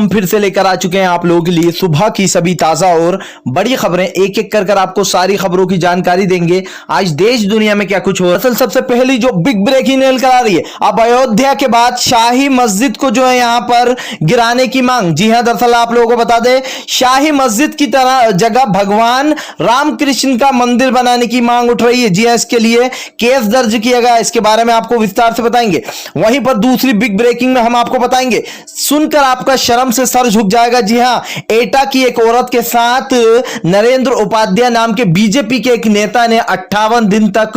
हम फिर से लेकर आ चुके हैं आप लोगों के लिए सुबह की सभी ताजा और बड़ी खबरें। एक एक कर आपको सारी खबरों की जानकारी देंगे। आज देश दुनिया में क्या कुछ हो रहा है। असल सबसे पहली जो बिग ब्रेकिंग न्यूज़ करा रही है, अब अयोध्या के बाद शाही मस्जिद को जो है यहां पर गिराने की मांग। जी हां, दरअसल आप लोगों को बता दें, शाही मस्जिद की तरह जगह भगवान रामकृष्ण का मंदिर बनाने की मांग उठ रही है। जी हां, इसके लिए केस दर्ज किया गया। इसके बारे में आपको विस्तार से बताएंगे। वहीं पर दूसरी बिग ब्रेकिंग में हम आपको बताएंगे, सुनकर आपका शर्म से सर झुक जाएगा। जी हां, एटा की एक औरत के साथ नरेंद्र उपाध्याय नाम के बीजेपी के एक नेता ने 58 दिन तक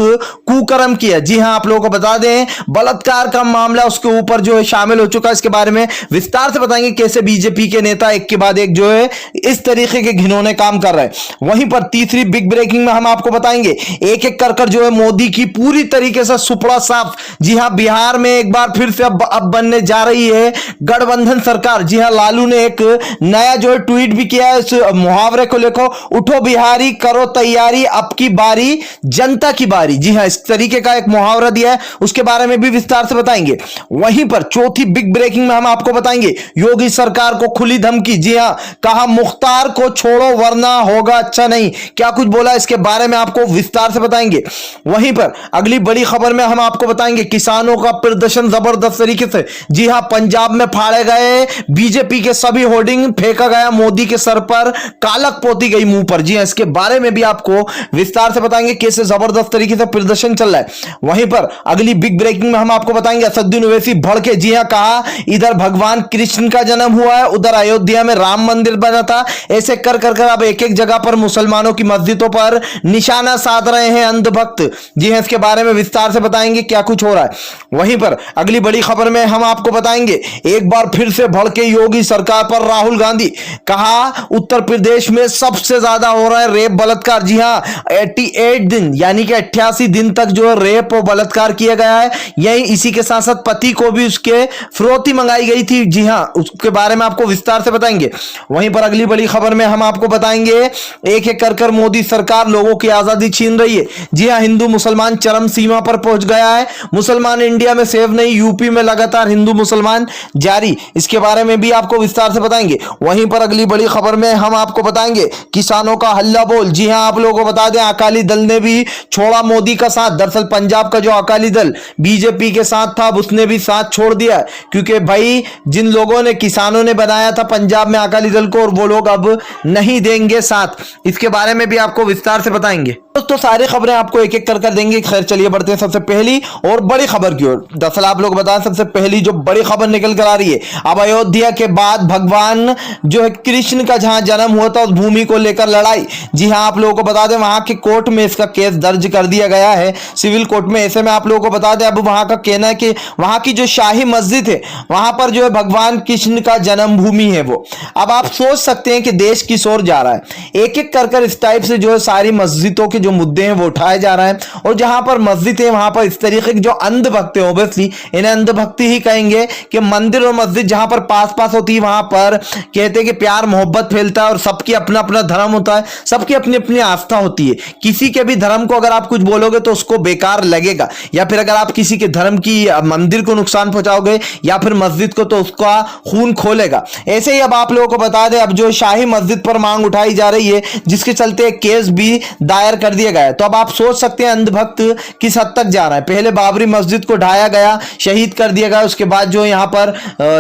कुकर्म किया। जी हां, आप लोगों को बता दें, बलात्कार का मामला उसके ऊपर जो है शामिल हो चुका है। इसके बारे में विस्तार से बताएंगे कैसे बीजेपी के नेता एक के बाद एक जो है इस तरीके के घिनौने काम कर रहे हैं। वहीं पर तीसरी बिग ब्रेकिंग में हम आपको बताएंगे, एक एक कर जो है मोदी की पूरी तरीके से सुपड़ा साफ। जी हां, बिहार में एक बार फिर से अब बनने जा रही है गठबंधन सरकार। जी हां, लालू ने एक नया जो है ट्वीट भी किया है। इस मुहावरे को लिखो, उठो बिहारी करो तैयारी, अब की बारी जनता की बारी। जी हां, इस तरीके का एक मुहावरा दिया है, उसके बारे में भी विस्तार से बताएंगे। वहीं पर चौथी बिग ब्रेकिंग में हम आपको बताएंगे, योगी सरकार को खुली धमकी। जी हां, कहा मुख्तार को छोड़ो वरना होगा अच्छा नहीं। क्या कुछ बोला, इसके बारे में आपको विस्तार से बताएंगे। वहीं पर अगली बड़ी खबर में हम आपको बताएंगे, किसानों का प्रदर्शन जबरदस्त तरीके से। जी हां, पंजाब में फाड़े गए बीजेपी के सभी होर्डिंग, फेंका गया मोदी के सर पर, कालक पोती गई मुंह पर। जी हां, इसके बारे में भी आपको विस्तार से बताएंगे कैसे जबरदस्त तरीके से प्रदर्शन चल रहा है। वहीं पर अगली बिग ब्रेकिंग में हम आपको बताएंगे, असदुद्दीन ओवैसी भड़के। जी हां, कहा इधर भगवान कृष्ण का जन्म हुआ है, उधर अयोध्या में राम मंदिर बना था। ऐसे कर अब एक एक जगह पर मुसलमानों की मस्जिदों पर निशाना साध रहे हैं अंधभक्त। जी हां, इसके बारे में विस्तार से बताएंगे क्या कुछ हो रहा है। वहीं पर अगली बड़ी खबर में हम आपको बताएंगे, एक बार फिर से भड़के योगी सरकार पर राहुल गांधी। कहा उत्तर प्रदेश में सबसे ज्यादा हो रहा है रेप बलात्कार। जी हां, 88 दिन यानी कि 88 दिन तक जो है रेप और बलात्कार किया गया है। यही इसी के साथ साथ पति को भी उसके फिरौती मंगाई गई थी। जी हां, उसके बारे में आपको विस्तार से बताएंगे। वहीं पर अगली बड़ी खबर में हम आपको बताएंगे, एक एक कर मोदी सरकार लोगों की आजादी छीन रही है। जी हां, हिंदू मुसलमान चरम सीमा पर पहुंच गया है। मुसलमान इंडिया में सेफ नहीं, यूपी में लगातार हिंदू मुसलमान जारी। इसके बारे में भी आपको विस्तार से बताएंगे। वहीं पर अगली बड़ी खबर में हम आपको बताएंगे, किसानों का हल्ला बोल। जी हां, आप लोगों को बता दें, अकाली दल ने भी छोड़ा मोदी का साथ। दरअसल पंजाब का जो अकाली दल बीजेपी के साथ था, उसने भी साथ छोड़ दिया, क्योंकि भाई जिन लोगों ने, किसानों ने बनाया था पंजाब में अकाली दल को, और वो लोग अब नहीं देंगे साथ। इसके बारे में भी आपको विस्तार से बताएंगे। दोस्तों सारी खबरें आपको एक एक कर देंगे। खैर चलिए बढ़ते हैं सबसे पहली और बड़ी खबर की ओर। दरअसल आप लोग बताएं, सबसे पहली जो बड़ी खबर निकल कर आ रही है, अब अयोध्या के बाद भगवान जो है कृष्ण का जहां जन्म हुआ था उस भूमि को लेकर लड़ाई। जी हां, आप लोगों को बता दें, वहां के कोर्ट में इसका केस दर्ज कर दिया गया है, सिविल कोर्ट में। ऐसे में आप लोगों को बता दें, अब वहां का कहना है कि वहां की जो शाही मस्जिद है, वहां पर जो है भगवान कृष्ण का जन्म भूमि है वो। अब आप सोच सकते हैं कि देश किस ओर जा रहा है। एक एक कर इस टाइप से जो है सारी मस्जिदों के जो मुद्दे हैं वो उठाए जा रहे हैं। और जहां पर मस्जिद है वहां पर इस तरीके के जो अंधभक्त है, ऑब्वियसली इन्हें अंधभक्ति ही कहेंगे, कि मंदिर और मस्जिद जहां पर पास पास होती है वहां पर कहते हैं कि प्यार मोहब्बत फैलता है और सबकी अपना अपना धर्म होता है, सबकी अपनी अपनी आस्था होती है। किसी के भी धर्म को अगर आप कुछ बोलोगे तो उसको बेकार लगेगा, या फिर अगर आप किसी के धर्म की मंदिर को नुकसान पहुंचाओगे या फिर मस्जिद को, तो उसका खून खोलेगा। ऐसे ही अब आप लोगों को बता दें, अब जो शाही मस्जिद पर मांग उठाई जा रही है, जिसके चलते केस भी दायर कर दिया गया है। तो अब आप सोच सकते हैं अंधभक्त किस हद तक जा रहा है। पहले बाबरी मस्जिद को ढाया गया, शहीद कर दिया गया, उसके बाद जो यहां पर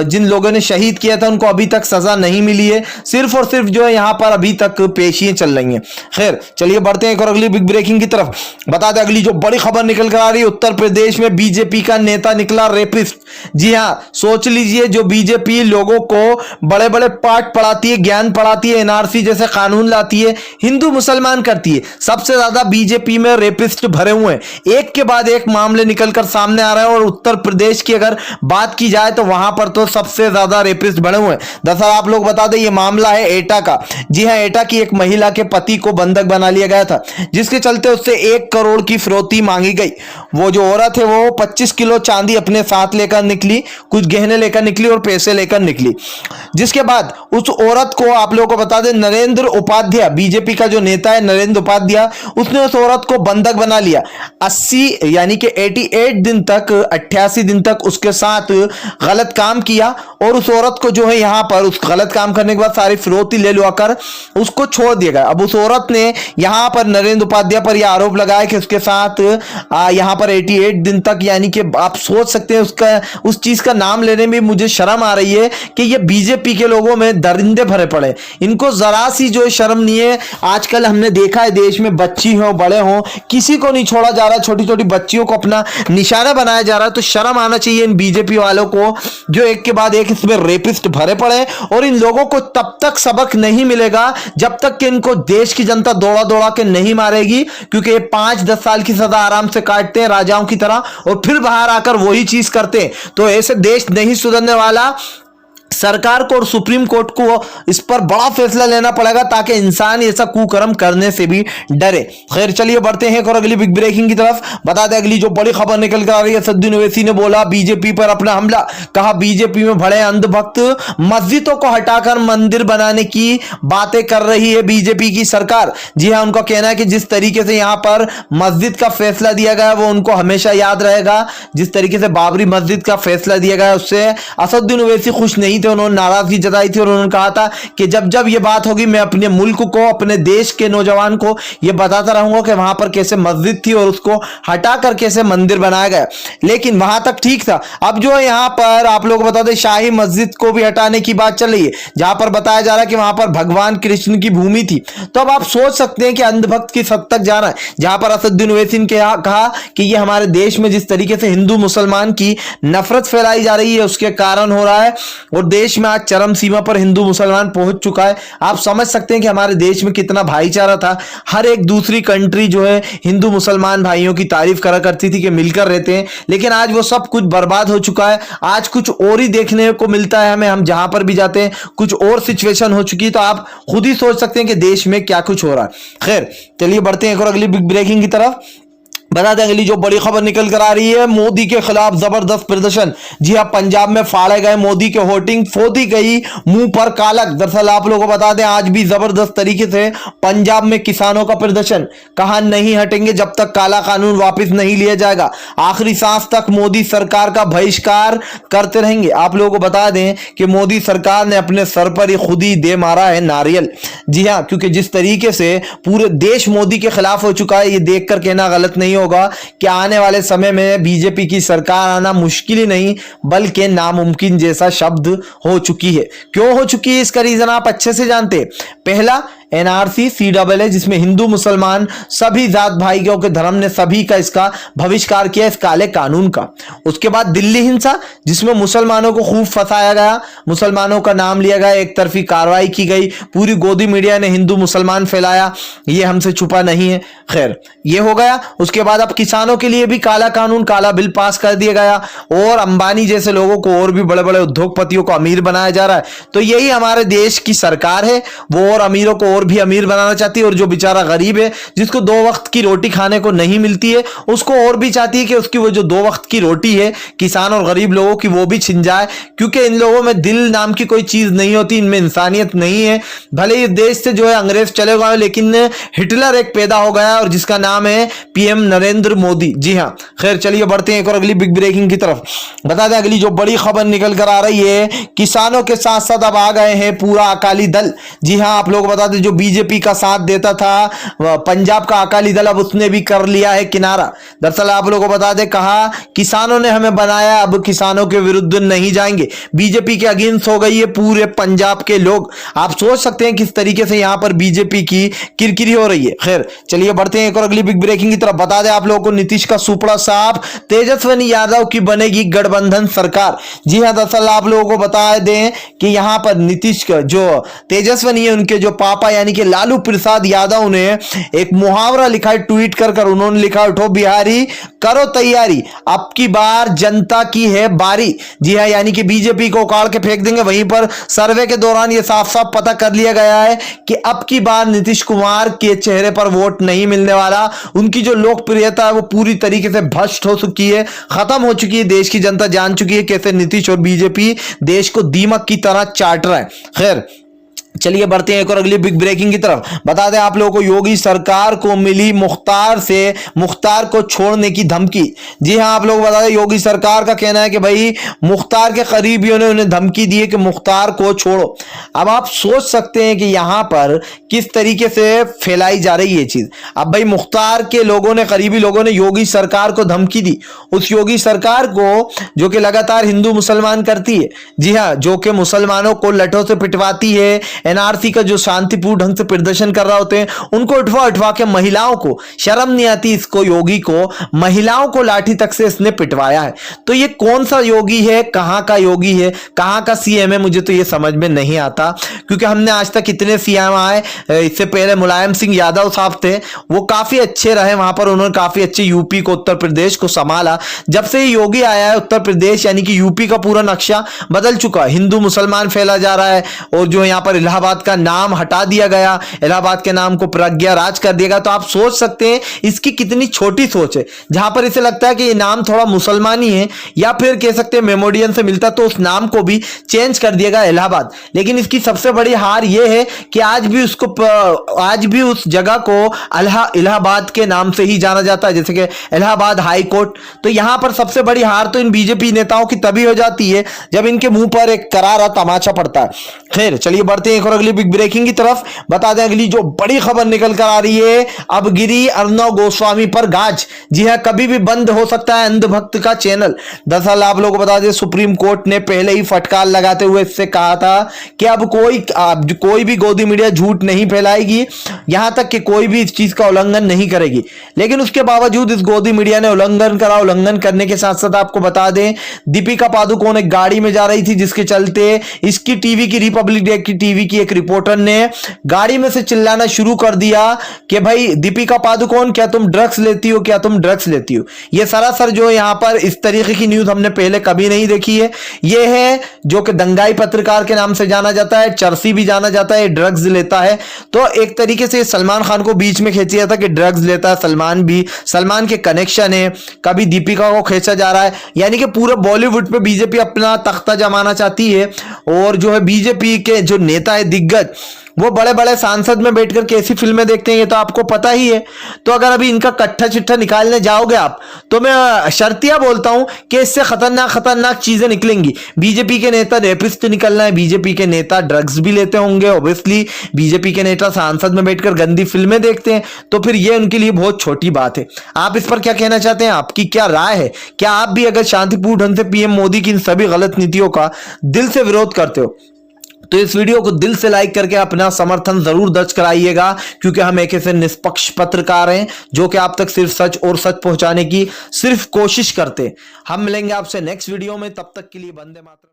जिन लोगों ने शहीद किया था उनको अभी तक सजा नहीं मिली है। सिर्फ और सिर्फ जो है यहां पर अभी तक पेशियां चल रही हैं। खैर चलिए बढ़ते हैं एक और अगली बिग ब्रेकिंग की तरफ। बता दें अगली जो बड़ी खबर निकल कर आ रही है, उत्तर प्रदेश में बीजेपी का नेता निकला रेपिस्ट। जी हां, सोच लीजिए, जो बीजेपी लोगों को बड़े बड़े पाठ पढ़ाती है, ज्ञान पढ़ाती है, एनआरसी जैसे कानून लाती है, हिंदू मुसलमान करती है, सबसे ज्यादा बीजेपी में रेपिस्ट भरे हुए हैं। एक के बाद एक मामले निकलकर सामने आ रहे हैं। और उत्तर प्रदेश की अगर बात की जाए तो वहां पर तो सबसे ज्यादा रेपिस्ट भरे हुए हैं। दरअसल आप लोग बता दें, यह मामला है एटा का। जी हां, एटा की एक महिला के पति को बंधक बना लिया गया था, जिसके चलते उससे 1 करोड़ की फिरौती मांगी गई। वो जो औरत है वो 25 किलो चांदी अपने साथ लेकर निकली, कुछ गहने लेकर निकली और पैसे लेकर निकली। जिसके बाद उस औरत को आप लोगों को बता दें, नरेंद्र उपाध्याय, बीजेपी का जो नेता है नरेंद्र उपाध्याय, उसने उस औरत को बंधक बना लिया। 80 यानी कि 88 दिन तक, 88 दिन तक उसके साथ गलत काम किया और उस औरत को जो है यहाँ पर उस गलत काम करने के बाद सारी फिरौती ले लो कर उसको छोड़ दिया गया। अब उस औरत ने यहाँ पर नरेंद्र उपाध्याय पर यह आरोप लगाया कि उसके साथ यहाँ पर 88 दिन तक, यानी कि आप सोच सकते हैं उसका उस चीज का नाम लेने में मुझे शर्म आ रही है कि ये बीजेपी के लोगों में दरिंदे भरे पड़े, इनको जरा सी जो शर्म नहीं है। आजकल हमने देखा है देश में बच्ची हो बड़े हो किसी को नहीं छोड़ा जा रहा, छोटी छोटी बच्चियों को अपना निशाना बनाया जा रहा है। तो शर्म आना चाहिए इन बीजेपी वालों को जो एक के बाद एक इसमें रेपिस्ट भरे पड़े। और इन लोगों को तब तक सबक नहीं मिलेगा जब तक कि इनको देश की जनता दौड़ा दौड़ा के नहीं मारेगी, क्योंकि ये 5-10 साल की सजा आराम से काटते हैं राजाओं की तरह और फिर बाहर आकर वही चीज करते हैं। तो ऐसे देश नहीं सुधरने वाला। सरकार को और सुप्रीम कोर्ट को इस पर बड़ा फैसला लेना पड़ेगा ताकि इंसान ऐसा कुकर्म करने से भी डरे। खैर चलिए बढ़ते हैं और अगली बिग ब्रेकिंग की तरफ। बता दें अगली जो बड़ी खबर निकल कर आ रही है, सद्दुद्दीन ओवैसी ने बोला बीजेपी पर अपना हमला, कहा बीजेपी में भड़े अंधभक्त, मस्जिदों को हटाकर मंदिर बनाने की बातें कर रही है बीजेपी की सरकार। जी हां, उनका कहना है कि जिस तरीके से यहां पर मस्जिद का फैसला दिया गया वो उनको हमेशा याद रहेगा। जिस तरीके से बाबरी मस्जिद का फैसला दिया गया उससे असदुद्दीन ओवैसी खुश नहीं थे, उन्होंने नाराजगी जताई थी और उन्होंने कहा था कि जब जब यह बात होगी मैं अपने मुल्क को, अपने देश के नौजवान को यह बताता रहूंगा कि वहां पर कैसे मस्जिद थी और उसको हटाकर कैसे मंदिर बनाया गया। लेकिन वहां तक ठीक था। अब जो है यहां पर आप लोग बता दें शाही मस्जिद को भी हटाने की बात चल रही है, जहां पर बताया जा रहा है कि वहां पर भगवान कृष्ण की भूमि थी। तो अब आप सोच सकते हैं कि अंधभक्त की हद तक जा रहा है, जहां पर असदुद्दीन ओवैसी ने कहा कि यह हमारे देश में जिस तरीके से हिंदू मुसलमान की नफरत फैलाई जा रही है उसके कारण हो रहा है और देश में आज चरम सीमा पर हिंदू मुसलमान पहुंच चुका है। आप समझ सकते हैं कि हमारे देश में कितना भाईचारा था। हर एक दूसरी कंट्री जो है हिंदू मुसलमान भाइयों की तारीफ करा करती थी कि मिलकर रहते हैं, लेकिन आज वो सब कुछ बर्बाद हो चुका है। आज कुछ और ही देखने को मिलता है हमें, हम जहां पर भी जाते हैं कुछ और सिचुएशन हो चुकी है। तो आप खुद ही सोच सकते हैं कि देश में क्या कुछ हो रहा है। खैर चलिए बढ़ते हैं और अगली बिग ब्रेकिंग की तरफ। बता दें अगली जो बड़ी खबर निकल कर आ रही है, मोदी के खिलाफ जबरदस्त प्रदर्शन। जी हां, पंजाब में फाड़े गए मोदी के होर्डिंग, फोदी गई मुंह पर कालक। दरअसल आप लोगों को बता दें आज भी जबरदस्त तरीके से पंजाब में किसानों का प्रदर्शन, कहा नहीं हटेंगे जब तक काला कानून वापस नहीं लिया जाएगा, आखिरी सांस तक मोदी सरकार का बहिष्कार करते रहेंगे। आप लोगों को बता दें कि मोदी सरकार ने अपने सर पर ही खुद ही दे मारा है नारियल। जी हां, क्योंकि जिस तरीके से पूरे देश मोदी के खिलाफ हो चुका है, ये देखकर कहना गलत नहीं होगा कि आने वाले समय में बीजेपी की सरकार आना मुश्किल ही नहीं बल्कि नामुमकिन जैसा शब्द हो चुकी है। क्यों हो चुकी है इसका रीजन आप अच्छे से जानते हैं। पहला एनआरसी सीएए जिसमें हिंदू मुसलमान सभी जात भाइयों के धर्म ने सभी का इसका बहिष्कार किया, इस काले कानून का। उसके बाद दिल्ली हिंसा जिसमें मुसलमानों को खूब फंसाया गया, मुसलमानों का नाम लिया गया, एक तरफी कार्रवाई की गई, पूरी गोदी मीडिया ने हिंदू मुसलमान फैलाया, ये हमसे छुपा नहीं है। खैर ये हो गया। उसके बाद अब किसानों के लिए भी काला कानून, काला बिल पास कर दिया गया और अंबानी जैसे लोगों को और भी बड़े बड़े उद्योगपतियों को अमीर बनाया जा रहा है। तो यही हमारे देश की सरकार है, वो और अमीरों को और भी अमीर बनाना चाहती है और जो बेचारा गरीब है जिसको 2 वक्त की रोटी खाने को नहीं मिलती है उसको और भी चाहती है कि उसकी वो जो 2 वक्त की रोटी है किसान और गरीब लोगों की वो भी छिन जाए, क्योंकि इन लोगों में दिल नाम की कोई चीज नहीं होती, इनमें इंसानियत नहीं है। भले इस देश से जो है अंग्रेज चले गए लेकिन हिटलर एक पैदा हो गया और जिसका नाम है पीएम नरेंद्र मोदी। जी हाँ, खैर चलिए बढ़ते हैं एक और अगली बिग ब्रेकिंग की तरफ। बता दें अगली जो बड़ी खबर निकल कर आ रही है, किसानों के साथ साथ अब आ गए हैं पूरा अकाली दल। जी हाँ, आप लोग बता दें जो बीजेपी का साथ देता था पंजाब का अकाली दल अब उसने भी कर लिया है किनारा। दरअसल आप लोगों को बता दें कहा किसानों ने हमें बनाया, अब किसानों के विरुद्ध नहीं जाएंगे। बीजेपी के अगेंस्ट हो गई है पूरे पंजाब के लोग। आप सोच सकते हैं किस तरीके से यहां पर बीजेपी की किरकिरी हो रही है। खैर चलिए बढ़ते हैं एक और अगली बिग ब्रेकिंग की तरफ। बता दें आप लोगों को नीतीश का सुपड़ा साफ, तेजस्वी यादव की बनेगी गठबंधन सरकार। जी हां, दरअसल आप लोगों को बता दें कि यहां पर नीतीश का जो तेजस्वी है उनके जो पापा यानी कि लालू प्रसाद यादव ने एक मुहावरा लिखा है, ट्वीट कर उन्होंने लिखा उठो बिहारी करो तैयारी, अब की बार जनता की है बारी। जी हां, यानी कि बीजेपी को उखाड़ के फेंक देंगे। वहीं पर सर्वे के दौरान यह साफ साफ पता कर लिया गया है कि अब की बार नीतीश कुमार के चेहरे पर वोट नहीं मिलने वाला। उनकी जो लोकप्रियता है वो पूरी तरीके से भ्रष्ट हो चुकी है, खत्म हो चुकी है। देश की जनता जान चुकी है कैसे नीतीश और बीजेपी देश को दीमक की तरह चाट रहा है। खैर चलिए बढ़ते हैं एक और अगली बिग ब्रेकिंग की तरफ। बता दें आप लोगों को, योगी सरकार को मिली मुख्तार को छोड़ने की धमकी। जी हां, आप लोग बता दें, योगी सरकार का कहना है कि भाई मुख्तार के करीबियों ने उन्हें धमकी दी है कि मुख्तार को छोड़ो। अब आप सोच सकते हैं कि यहां पर किस तरीके से फैलाई जा रही है चीज। अब भाई मुख्तार के लोगों ने, करीबी लोगों ने योगी सरकार को धमकी दी, उस योगी सरकार को जो कि लगातार हिंदू मुसलमान करती है। जी हां, जो कि मुसलमानों को लठों से पिटवाती है, एनआरसी का जो शांतिपूर्ण ढंग से प्रदर्शन कर रहे होते हैं उनको उठवा के महिलाओं को शर्म नहीं आती, इसको योगी को महिलाओं को लाठी तक से इसने पिटवाया है। तो ये कौन सा योगी है, कहां का योगी है, कहां का सीएम है, मुझे तो ये समझ में नहीं आता। क्योंकि हमने आज तक कितने सीएम आए, इससे पहले मुलायम सिंह यादव साहब थे, वो काफी अच्छे रहे, वहां पर उन्होंने काफी अच्छे यूपी को, उत्तर प्रदेश को संभाला। जब से योगी आया है, उत्तर प्रदेश यानी कि यूपी का पूरा नक्शा बदल चुका है, हिंदू मुसलमान फैला जा रहा है। और जो यहाँ पर इलाहाबाद का नाम हटा दिया गया, इलाहाबाद के नाम को प्रज्ञा राज कर दिया गया। तो आप सोच सकते हैं इसकी कितनी छोटी सोच है, जहां पर इसे लगता है कि ये नाम थोड़ा मुसलमानी है, या फिर कह सकते हैं मेमोडियन से मिलता, तो उस नाम को भी चेंज कर दिया गया इलाहाबाद। लेकिन इसकी सबसे बड़ी हार यह है कि आज भी उस जगह को इलाहाबाद के नाम से ही जाना जाता है, जैसे कि इलाहाबाद हाई कोर्ट। तो यहां पर सबसे बड़ी हार तो इन बीजेपी नेताओं की तभी हो जाती है जब इनके मुंह पर एक करारा तमाचा पड़ता है। खैर चलिए बढ़ते हैं एक और अगली बिग ब्रेकिंग की तरफ। बता दें अगली जो बड़ी खबर निकल कर आ रही है, अब गिरी अर्णव गोस्वामी पर गाज। जी हां, कभी भी बंद हो सकता है अंधभक्त का चैनल। दरअसल आप लोगों को बता दें, सुप्रीम कोर्ट ने पहले ही फटकार लगाते हुए इससे कहा था कि अब कोई भी गोदी मीडिया झूठ नहीं फैलाएगी, यहां तक कि कोई भी इस चीज का उल्लंघन नहीं करेगी। लेकिन उसके बावजूद इस गोदी मीडिया ने उल्लंघन करा। उल्लंघन करने के साथ साथ आपको बता दें, दीपिका पादुकोण एक गाड़ी में जा रही थी, जिसके चलते इसकी टीवी की, रिपब्लिक डे की टीवी की एक रिपोर्टर ने गाड़ी में से चिल्लाना शुरू कर दिया कि भाई दीपिका पादुकोण, क्या तुम ड्रग्स लेती हो, क्या तुम ड्रग्स लेती हो। यह सरासर जो यहां पर इस तरीके की न्यूज हमने पहले कभी नहीं देखी है। यह है जो कि दंगाई पत्रकार के नाम से जाना जाता है, चरसी भी जाना जाता है, ड्रग्स लेता है। तो एक तरीके से सलमान खान को बीच में खींचा था कि ड्रग्स लेता है सलमान के कनेक्शन है, कभी दीपिका को खींचा जा रहा है। यानी कि पूरे बॉलीवुड पे बीजेपी अपना तख्ता जमाना चाहती है। और जो है बीजेपी के जो नेता है दिग्गज, वो बड़े बड़े सांसद में बैठकर कैसी फिल्में देखते हैं ये तो आपको पता ही है। तो अगर अभी इनका कट्ठा चिट्ठा निकालने जाओगे आप, तो मैं शर्तिया बोलता हूं कि इससे खतरनाक चीजें निकलेंगी। बीजेपी के नेता रेपिस्ट निकलना है, बीजेपी के नेता ड्रग्स भी लेते होंगे, ऑब्वियसली बीजेपी के नेता सांसद में बैठकर गंदी फिल्में देखते हैं, तो फिर ये उनके लिए बहुत छोटी बात है। आप इस पर क्या कहना चाहते हैं, आपकी क्या राय है? क्या आप भी अगर शांतिपूर्ण ढंग से पीएम मोदी की इन सभी गलत नीतियों का दिल से विरोध करते हो, तो इस वीडियो को दिल से लाइक करके अपना समर्थन जरूर दर्ज कराइएगा। क्योंकि हम एक ऐसे निष्पक्ष पत्रकार हैं जो कि आप तक सिर्फ सच और सच पहुंचाने की सिर्फ कोशिश करते हैं। हम मिलेंगे आपसे नेक्स्ट वीडियो में, तब तक के लिए वंदे मातरम।